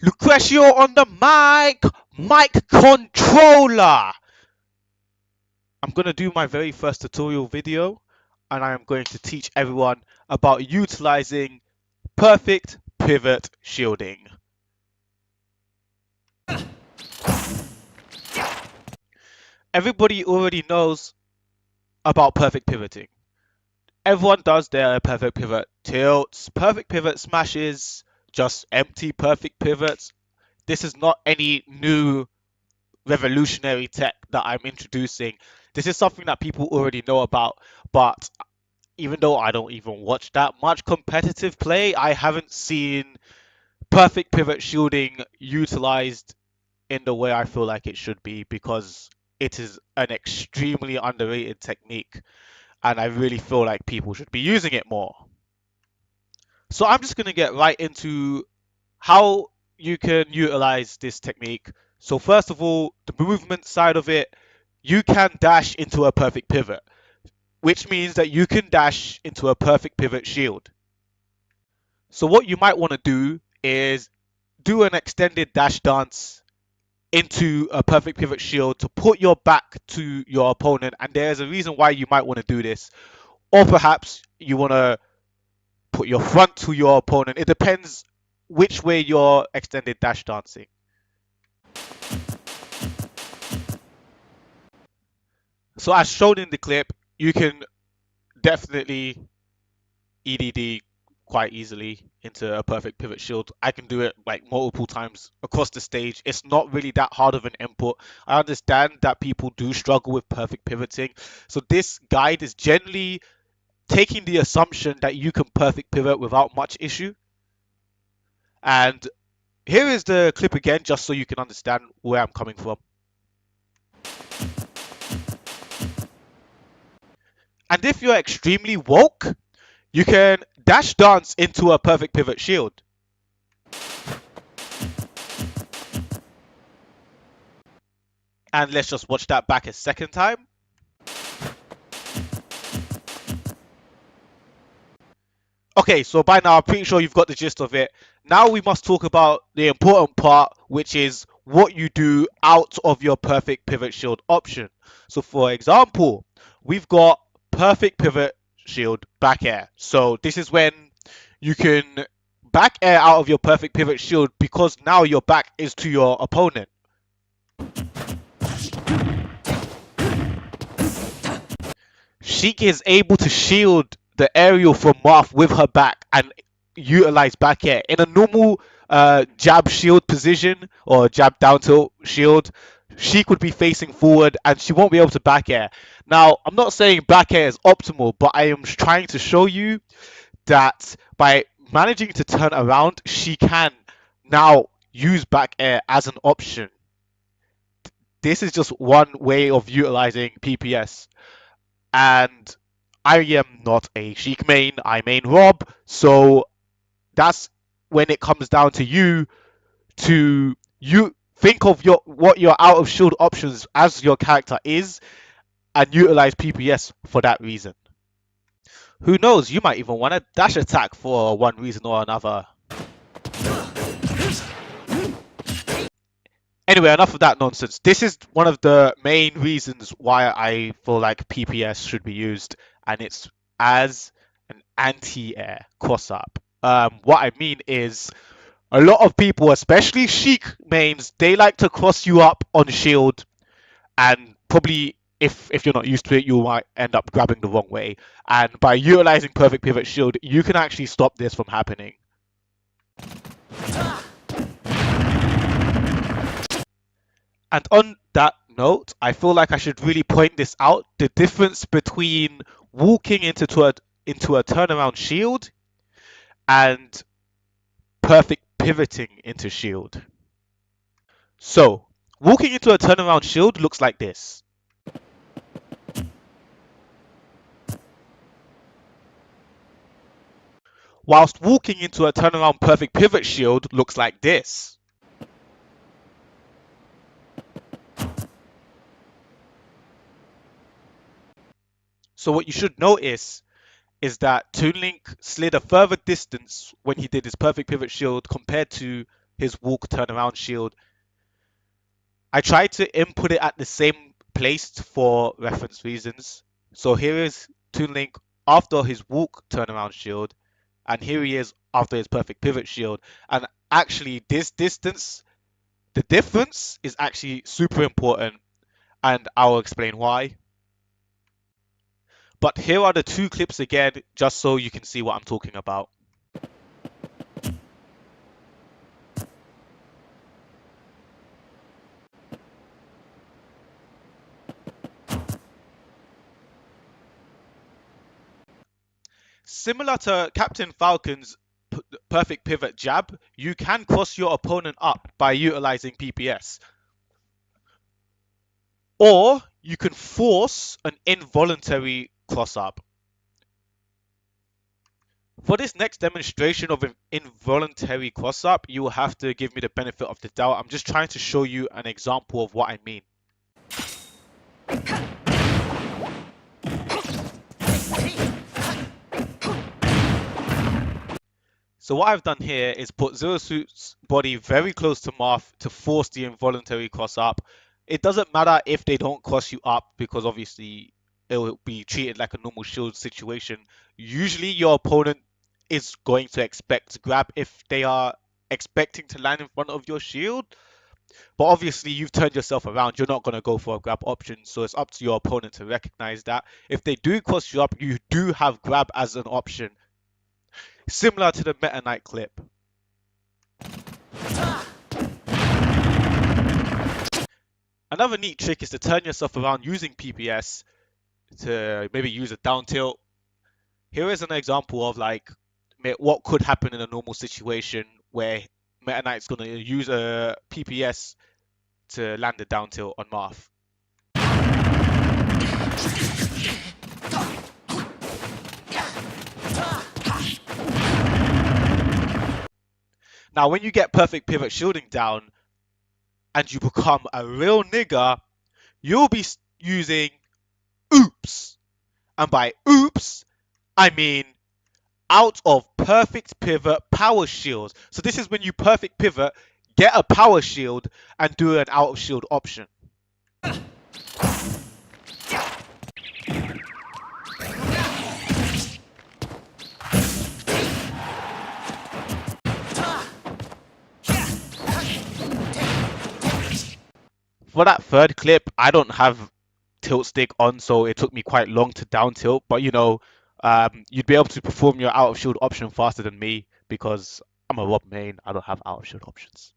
Lucretio on the mic controller. I'm going to do my very first tutorial video and I am going to teach everyone about utilizing perfect pivot shielding. Everybody already knows about perfect pivoting. Everyone does their perfect pivot tilts, perfect pivot smashes, just empty perfect pivots. This is not any new revolutionary tech that I'm introducing. This is something that people already know about, but even though I don't even watch that much competitive play, I haven't seen perfect pivot shielding utilized in the way I feel like it should be because it is an extremely underrated technique and I really feel like people should be using it more. So I'm just going to get right into how you can utilize this technique. So first of all, the movement side of it, you can dash into a perfect pivot, which means that you can dash into a perfect pivot shield. So what you might want to do is do an extended dash dance into a perfect pivot shield to put your back to your opponent, and there's a reason why you might want to do this. Or perhaps you want to put your front to your opponent. It depends which way you're extended dash dancing. So as shown in the clip, you can definitely EDD quite easily into a perfect pivot shield. I can do it like multiple times across the stage. It's not really that hard of an input. I understand that people do struggle with perfect pivoting. So this guide is generally taking the assumption that you can perfect pivot without much issue. And here is the clip again, just so you can understand where I'm coming from. And if you're extremely woke, you can dash dance into a perfect pivot shield. And let's just watch that back a second time. Okay, so by now I'm pretty sure you've got the gist of it. Now we must talk about the important part, which is what you do out of your perfect pivot shield option. So for example, we've got perfect pivot shield back air. So this is when you can back air out of your perfect pivot shield because now your back is to your opponent. Sheik is able to shield the aerial from Marth with her back and utilize back air. In a normal jab shield position or jab down tilt shield, Sheik would be facing forward and she won't be able to back air. Now, I'm not saying back air is optimal, but I am trying to show you that by managing to turn around, she can now use back air as an option. This is just one way of utilizing PPS. And I am not a Sheik main, I main Rob, so that's when it comes down to you to think of what your out of shield options as your character is and utilize PPS for that reason. Who knows, you might even want to dash attack for one reason or another. Anyway, enough of that nonsense. This is one of the main reasons why I feel like PPS should be used, and it's as an anti-air cross-up. What I mean is, a lot of people, especially Sheik mains, they like to cross you up on shield, and probably if you're not used to it, you might end up grabbing the wrong way. And by utilizing perfect pivot shield, you can actually stop this from happening. And on that note, I feel like I should really point this out, the difference between walking into a turnaround shield and perfect pivoting into shield. So, walking into a turnaround shield looks like this. Whilst walking into a turnaround perfect pivot shield looks like this. So what you should notice is that Toon Link slid a further distance when he did his perfect pivot shield compared to his walk turnaround shield. I tried to input it at the same place for reference reasons. So here is Toon Link after his walk turnaround shield, and here he is after his perfect pivot shield. And actually, this distance, the difference is actually super important, and I'll explain why. But here are the two clips again, just so you can see what I'm talking about. Similar to Captain Falcon's perfect pivot jab, you can cross your opponent up by utilizing PPS. Or you can force an involuntary cross up. For this next demonstration of an involuntary cross up, you will have to give me the benefit of the doubt. I'm just trying to show you an example of what I mean. So what I've done here is put Zero Suit's body very close to Marth to force the involuntary cross up. It doesn't matter if they don't cross you up, because obviously it will be treated like a normal shield situation. Usually your opponent is going to expect to grab if they are expecting to land in front of your shield. But obviously you've turned yourself around. You're not going to go for a grab option. So it's up to your opponent to recognize that. If they do cross you up, you do have grab as an option. Similar to the Meta Knight clip. Another neat trick is to turn yourself around using PPS to maybe use a down tilt. Here is an example of like what could happen in a normal situation where Meta Knight's going to use a PPS to land a down tilt on Marth. Now, when you get perfect pivot shielding down and you become a real nigger, you'll be using oops. And by oops, I mean out of perfect pivot power shield. So this is when you perfect pivot, get a power shield, and do an out of shield option. For that third clip, I don't have tilt stick on, so it took me quite long to down tilt. But you know, you'd be able to perform your out of shield option faster than me because I'm a Rob main. I don't have out of shield options.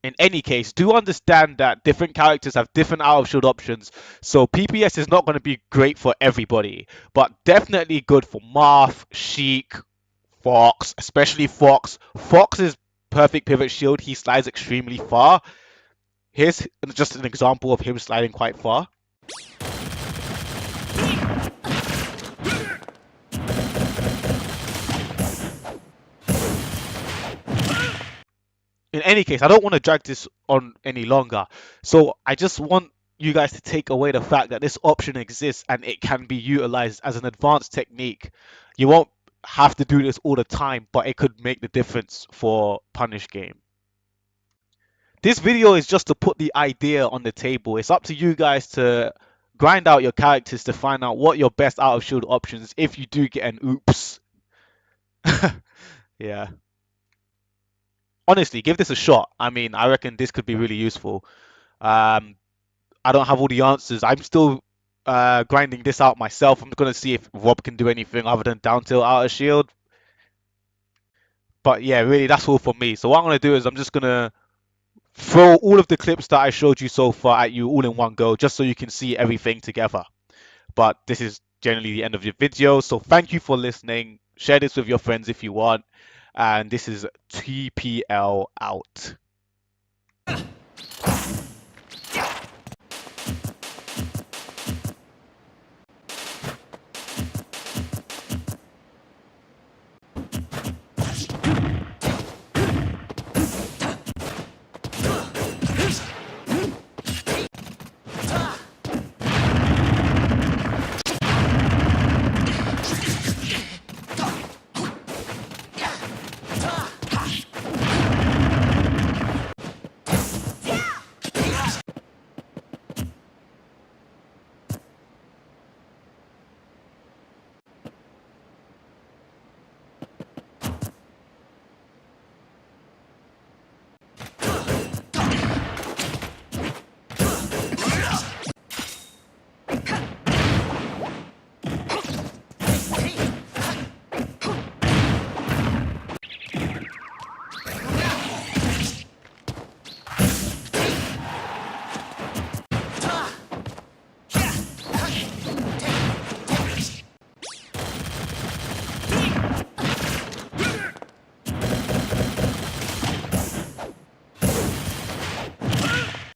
In any case, do understand that different characters have different out of shield options, so PPS is not going to be great for everybody, but definitely good for Marth, Sheik, Fox, especially Fox. Fox's perfect pivot shield, he slides extremely far. Here's just an example of him sliding quite far. In any case, I don't want to drag this on any longer. So I just want you guys to take away the fact that this option exists and it can be utilized as an advanced technique. You won't have to do this all the time, but it could make the difference for Punish game. This video is just to put the idea on the table. It's up to you guys to grind out your characters to find out what your best out of shield options if you do get an oops. Yeah. Honestly, give this a shot. I mean, I reckon this could be really useful. I don't have all the answers. I'm still grinding this out myself. I'm going to see if Rob can do anything other than down tilt out of shield. But yeah, really, that's all for me. So what I'm going to do is I'm just going to throw all of the clips that I showed you so far at you all in one go, just so you can see everything together. But this is generally the end of the video. So thank you for listening. Share this with your friends if you want. And this is TPL out.